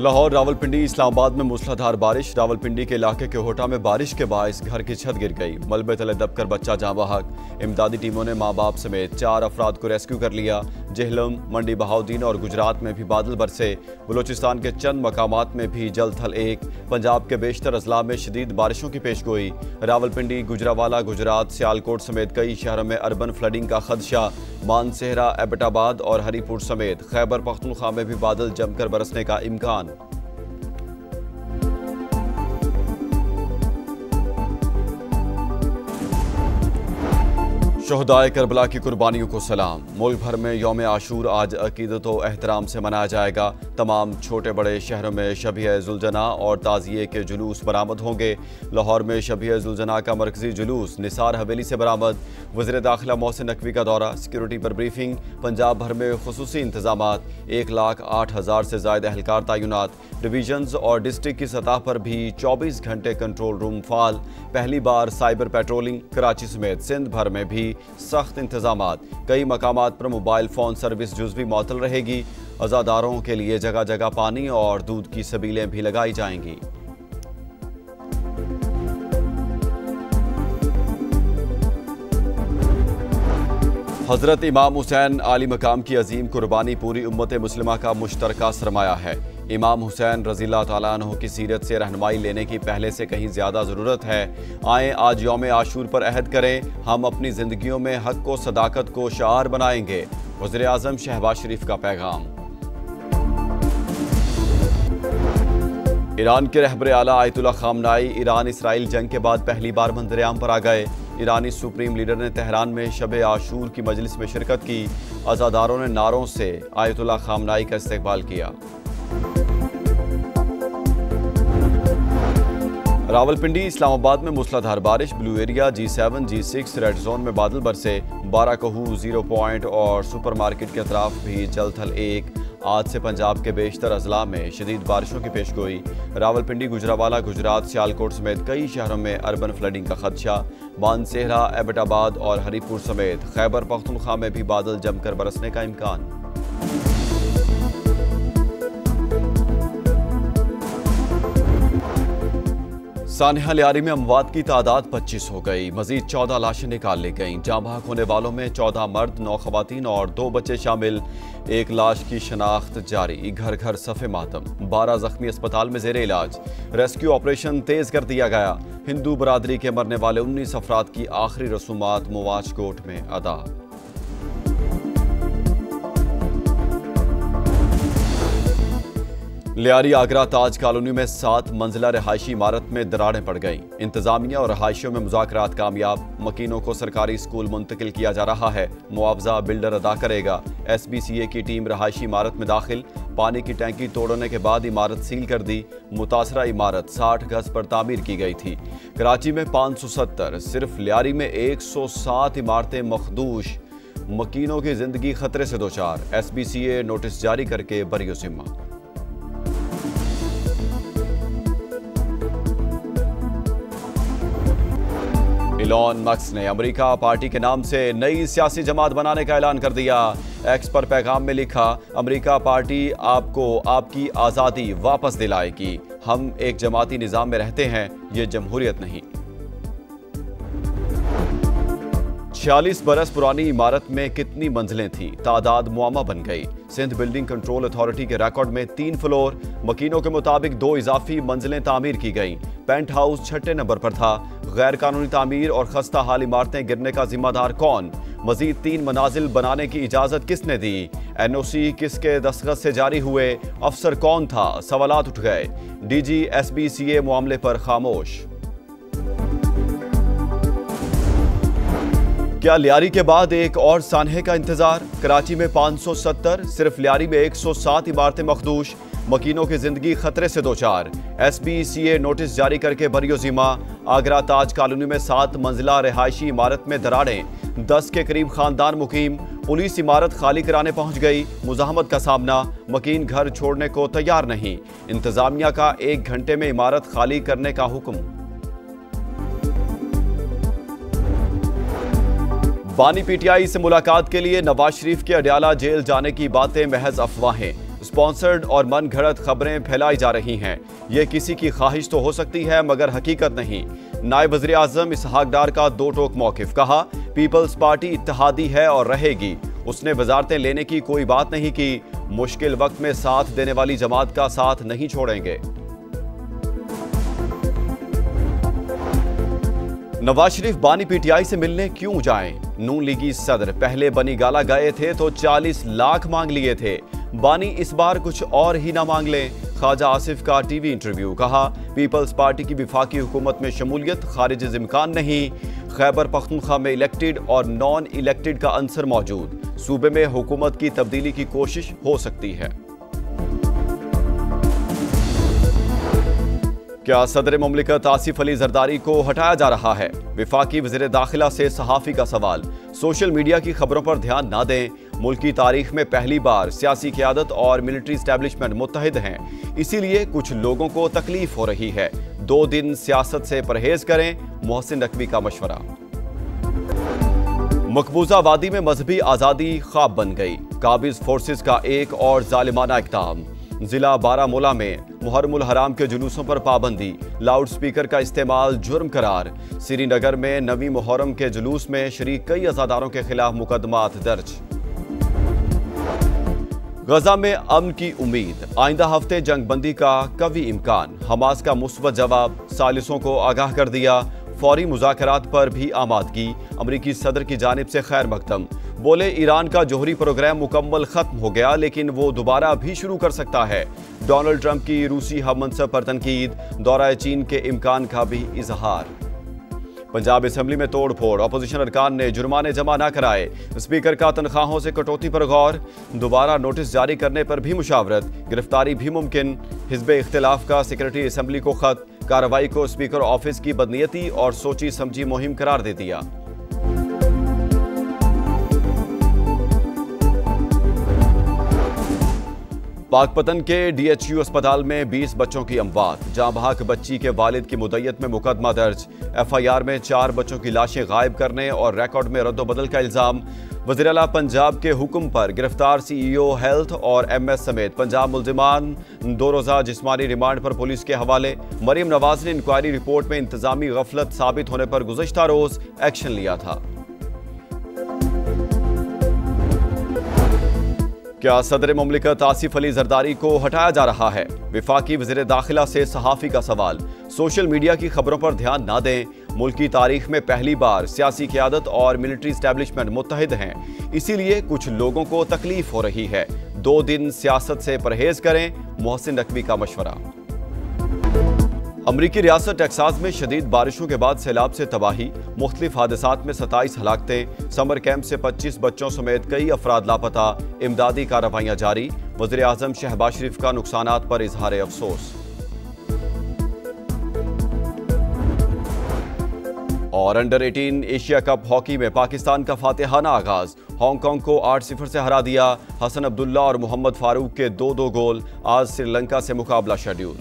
लाहौर, रावलपिंडी, इस्लामाबाद में मूसलाधार बारिश। रावलपिंडी के इलाके के होटा में बारिश के बायस घर की छत गिर गई। मलबे तले दबकर बच्चा जाँ बहक। इमदादी टीमों ने माँ बाप समेत 4 अफराद को रेस्क्यू कर लिया। जेहलम, मंडी बहाउद्दीन और गुजरात में भी बादल बरसे। बलूचिस्तान के चंद मकामात में भी जल थल एक। पंजाब के बेशतर अजला में शदीद बारिशों की पेशगोई। रावलपिंडी, गुजरावाला, गुजरात, सियालकोट समेत कई शहरों में अर्बन फ्लडिंग का खदशा। मानसेहरा, एबटाबाद और हरीपुर समेत खैबर पख्तूनख्वा में भी बादल जमकर बरसने का इम्कान। शहदाए करबला की कुर्बानियों को सलाम। मुल्क भर में यौम आशूर आज अकीदत व एहतराम से मनाया जाएगा। तमाम छोटे बड़े शहरों में शबीह जुलजना और ताज़िये के जुलूस बरामद होंगे। लाहौर में शबीह जुलजना का मरकजी जुलूस निसार हवेली से बरामद। वज़ीर दाखिला मोहसिन नकवी का दौरा, सिक्योरिटी पर ब्रीफिंग। पंजाब भर में खुसूसी इंतजामात। 1,08,000 से ज़ायद एहलकार तैनात। डिवीजन्स और डिस्ट्रिक्ट की सतह पर भी 24 घंटे कंट्रोल रूम फाल। पहली बार साइबर पेट्रोलिंग। कराची समेत सिंध भर में भी सख्त इंतजामात। कई मकामात पर मोबाइल फ़ोन सर्विस जुज़वी मअतल रहेगी। अज़ादारों के लिए जगह जगह पानी और दूध की सबीलें भी लगाई जाएंगी। हज़रत इमाम हुसैन आली मकाम की अजीम कुर्बानी पूरी उम्मत मुस्लिमा का मुश्तरका सरमाया है। इमाम हुसैन रज़ियल्लाहु तआला अन्हु की सीरत से रहनुमाई लेने की पहले से कहीं ज़्यादा ज़रूरत है। आएँ आज यौम आशूर पर अहद करें, हम अपनी ज़िंदगियों में हक़ व सदाकत को शार बनाएंगे। वज़ीर आज़म शहबाज शरीफ का पैगाम। ईरान के रहबर आला आयतुल्लाह खामनाई ईरान इसराइल जंग के बाद पहली बार मंज़र-ए-आम पर आ गए। ईरानी सुप्रीम लीडर ने तेहरान में शब आशूर की मजलिस में शिरकत की। अज़ादारों ने नारों से आयतुल्लाह खामनाई का इस्तकबाल किया। रावलपिंडी, इस्लामाबाद में मूसलाधार बारिश। Blue area, G7, G6 red zone में बादल बरसे। बाराकहू, 0 पॉइंट और सुपरमार्केट के अतराफ भी जल थल एक। आज से पंजाब के बेशतर अजला में शदीद बारिशों की पेशगोई। रावलपिंडी, गुजरावाला, गुजरात, सियालकोट समेत कई शहरों में अर्बन फ्लडिंग का खदशा। मानसेहरा, एबटाबाद और हरीपुर समेत खैबर पख्तूनख्वा में भी बादल जमकर बरसने का इम्कान। सानिहा लियारी में अमवात की तादाद 25 हो गई। मजीद 14 लाशें निकाल ली गईं। जाँ बहक होने वालों में 14 मर्द, 9 खवातीन और 2 बच्चे शामिल। एक लाश की शनाख्त जारी। घर घर सफ़े मातम। 12 जख्मी अस्पताल में ज़ेरे इलाज। रेस्क्यू ऑपरेशन तेज कर दिया गया। हिंदू बरादरी के मरने वाले 19 अफराद की आखिरी रसूमात मुवाज कोर्ट में अदा। लियारी आगरा ताज कॉलोनी में 7 मंजिला रहायशी इमारत में दरारें पड़ गईं। इंतजामिया और रहायशियों में मुज़ाकरात कामयाब। मकीनों को सरकारी स्कूल मुंतकिल किया जा रहा है। मुआवजा बिल्डर अदा करेगा। SBCA की टीम रहायशी इमारत में दाखिल। पानी की टैंकी तोड़ने के बाद इमारत सील कर दी। मुतासरा इमारत 60 गज पर तामीर की गई थी। कराची में 570, सिर्फ लियारी में 107 इमारतें मखदूश। मकीनों की जिंदगी खतरे से दोचार। SBCA नोटिस जारी करके बरी जिम्मा। इलॉन मस्क ने अमेरिका पार्टी के नाम से नई सियासी जमात बनाने का ऐलान कर दिया। एक्स पर पैगाम में लिखा, अमेरिका पार्टी आपको आपकी आज़ादी वापस दिलाएगी। हम एक जमाती निज़ाम में रहते हैं, ये जमहूरियत नहीं। 46 बरस पुरानी इमारत में कितनी मंजिलें थी? तादाद मुआमा बन गई। सिंध बिल्डिंग कंट्रोल अथॉरिटी के रिकॉर्ड में 3 फ्लोर। मकीनों के मुताबिक 2 इजाफी मंजिलें तामीर की गईं। पेंट हाउस 6 नंबर पर था। गैर कानूनी तामीर और खस्ता हाल इमारतें गिरने का जिम्मेदार कौन? मजीद 3 मनाजिल बनाने की इजाजत किसने दी? NOC किसके दस्तखत से जारी हुए? अफसर कौन था? सवालात उठ गए। DG SBCA मामले पर खामोश। क्या लियारी के बाद एक और सानहे का इंतजार? कराची में 570, सिर्फ लियारी में 107 इमारतें मखदूश। मकीनों की जिंदगी खतरे से दोचार। SBCA नोटिस जारी करके बरियो जिम्मा। आगरा ताज कॉलोनी में 7 मंजिला रिहायशी इमारत में दरारें। 10 के करीब खानदान मुकीम। पुलिस इमारत खाली कराने पहुंच गई। मुजाहमत का सामना। मकीन घर छोड़ने को तैयार नहीं। इंतजामिया का 1 घंटे में इमारत खाली करने का हुक्म। बानी PTI से मुलाकात के लिए नवाज शरीफ के अडयाला जेल जाने की बातें महज अफवाहें। स्पॉन्सर्ड और मन घड़त खबरें फैलाई जा रही हैं। ये किसी की ख्वाहिश तो हो सकती है मगर हकीकत नहीं। नायब वज़ीर आज़म इसहाक डार का दो टोक मौक़िफ़, कहा पीपल्स पार्टी इत्तेहादी है और रहेगी। उसने वज़ारतें लेने की कोई बात नहीं की। मुश्किल वक्त में साथ देने वाली जमात का साथ नहीं छोड़ेंगे। नवाज शरीफ बानी पीटीआई से मिलने क्यों जाएं? नून लीगी सदर पहले बनी गाला गए थे तो 40 लाख मांग लिए थे। बानी इस बार कुछ और ही ना मांग लें। ख्वाजा आसिफ का टीवी इंटरव्यू, कहा पीपल्स पार्टी की विफाकी हुकूमत में शमूलियत खारिज इम्कान नहीं। खैबर पख्तूनख्वा में इलेक्टेड और नॉन इलेक्टेड का अंसर मौजूद। सूबे में हुकूमत की तब्दीली की कोशिश हो सकती है। क्या सदर मुमलिकत आसिफ अली जरदारी को हटाया जा रहा है? विफाकी वज़ीर दाखिला से सहाफ़ी का सवाल। सोशल मीडिया की खबरों पर ध्यान ना दें। मुल्क की तारीख में पहली बार सियासी क़यादत और मिलिट्री एस्टेब्लिशमेंट मुत्तहिद हैं, इसीलिए कुछ लोगों को तकलीफ हो रही है। 2 दिन सियासत से परहेज करें, मोहसिन नकवी का मशवरा। मकबूजा वादी में मजहबी आज़ादी ख्वाब बन गई। काबिज फोर्सेस का एक और जालिमाना इक़दाम। जिला बारामूला में मुहर्रमुल हराम के जुलूसों पर पाबंदी, लाउड स्पीकर का इस्तेमाल जुर्म करार। श्रीनगर में नवी मुहर्रम के जुलूस में शरीक कई अज़ादारों के खिलाफ मुकदमात दर्ज। गजा में अमन की उम्मीद, आइंदा हफ्ते जंगबंदी का कवी इम्कान। हमास का मुस्बत जवाब, सालिसों को आगाह कर दिया। फौरी मुज़ाकरात पर भी आमादगी। अमरीकी सदर की जानिब से खैर मकदम। बोले ईरान का जोहरी प्रोग्राम मुकम्मल खत्म हो गया लेकिन वो दोबारा भी शुरू कर सकता है। डोनाल्ड ट्रंप की रूसी हम मनसब पर तनकीद। दौरा चीन के इम्कान का भी इजहार। पंजाब असम्बली में तोड़ फोड़, अपोजिशन अरकान ने जुर्माने जमा न कराए। स्पीकर का तनख्वाहों से कटौती पर गौर। दोबारा नोटिस जारी करने पर भी मुशावरत। गिरफ्तारी भी मुमकिन। हिज़्ब इख्तिलाफ का सेक्रेटरी असम्बली को खत। कार्रवाई को स्पीकर ऑफिस की बदनीयती और सोची समझी मुहिम करार दे दिया। पाकपतन के DHU अस्पताल में 20 बच्चों की अमवात। जाँ बहक बच्ची के वालिद की मुद्दत में मुकदमा दर्ज। FIR में 4 बच्चों की लाशें गायब करने और रिकॉर्ड में रद्दोबदल का इल्जाम। वज़ीर आला पंजाब के हुक्म पर गिरफ्तार CEO हेल्थ और MS समेत पंजाब मुल्जिमान 2 रोज़ा जिस्मानी रिमांड पर पुलिस के हवाले। मरीम नवाज ने इंक्वायरी रिपोर्ट में इंतजामी गफलत साबित होने पर गुज़श्ता रोज एक्शन लिया था। क्या सदर मुमलिकत आसिफ अली जरदारी को हटाया जा रहा है? विफाकी वज़ीर दाखिला से सहाफ़ी का सवाल। सोशल मीडिया की खबरों पर ध्यान ना दें। मुल्क की तारीख में पहली बार सियासी क़यादत और मिलिट्री एस्टेब्लिशमेंट मुत्तहिद हैं, इसीलिए कुछ लोगों को तकलीफ हो रही है। 2 दिन सियासत से परहेज करें, मोहसिन नकवी का मशवरा। अमरीकी रियासत टेक्सास में शदीद बारिशों के बाद सैलाब से तबाही। मुख्तलिफ हादसात में 27 हलाकतें। समर कैंप से 25 बच्चों समेत कई अफराद लापता। इमदादी कार्रवाइयां जारी। वज़ीर आज़म शहबाज शरीफ का नुकसानात पर इजहार अफसोस। और अंडर 18 एशिया कप हॉकी में पाकिस्तान का फातिहाना आगाज। हांगकांग को 8-0 से हरा दिया। हसन अब्दुल्ला और मोहम्मद फारूक के 2-2 गोल। आज श्रीलंका से मुकाबला शेड्यूल।